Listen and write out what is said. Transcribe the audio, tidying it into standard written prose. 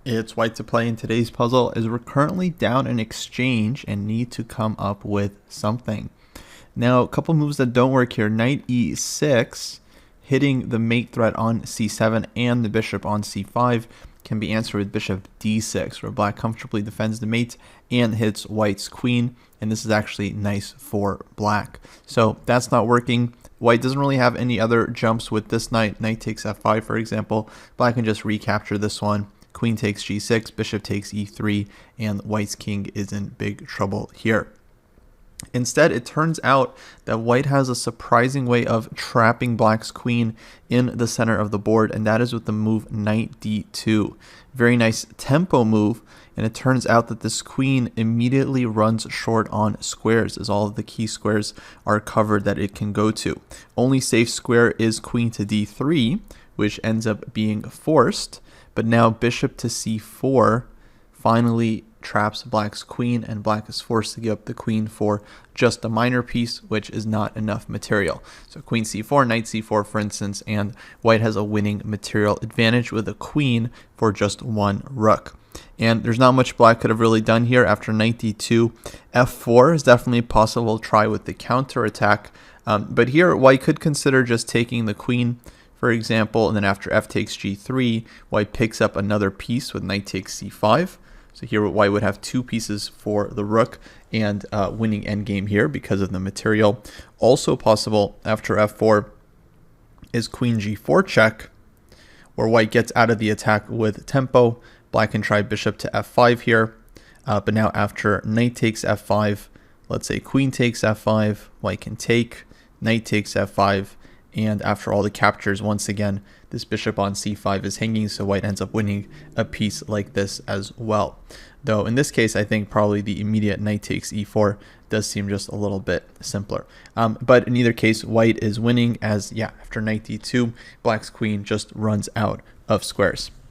It's white to play in today's puzzle as we're currently down an exchange and need to come up with something. Now, a couple moves that don't work here. Knight e6, hitting the mate threat on c7 and the bishop on c5 can be answered with bishop d6, where black comfortably defends the mate and hits white's queen, and this is actually nice for black. So that's not working. White doesn't really have any other jumps with this knight. Knight takes f5, for example. Black can just recapture this one. Queen takes g6, bishop takes e3, and white's king is in big trouble here. Instead, it turns out that white has a surprising way of trapping black's queen in the center of the board, and that is with the move knight d2. Very nice tempo move, and it turns out that this queen immediately runs short on squares, as all of the key squares are covered that it can go to. Only safe square is queen to d3, which ends up being forced, but now bishop to c4 finally traps black's queen, and black is forced to give up the queen for just a minor piece, which is not enough material. So queen c4, knight c4, for instance, and white has a winning material advantage with a queen for just one rook. And there's not much black could have really done here. After knight d2, f4 is definitely a possible try with the counter attack, but here white could consider just taking the queen, for example, and then after f takes g3, white picks up another piece with knight takes c5. So here white would have two pieces for the rook and winning endgame here because of the material. Also possible after f4 is queen g4 check, where white gets out of the attack with tempo. Black can try bishop to f5 here, but now after knight takes f5, let's say queen takes f5, white can take, knight takes f5, and after all the captures, once again, this bishop on c5 is hanging, so white ends up winning a piece like this as well. Though in this case, I think probably the immediate knight takes e4 does seem just a little bit simpler. But in either case, white is winning as, yeah, after knight d2, black's queen just runs out of squares.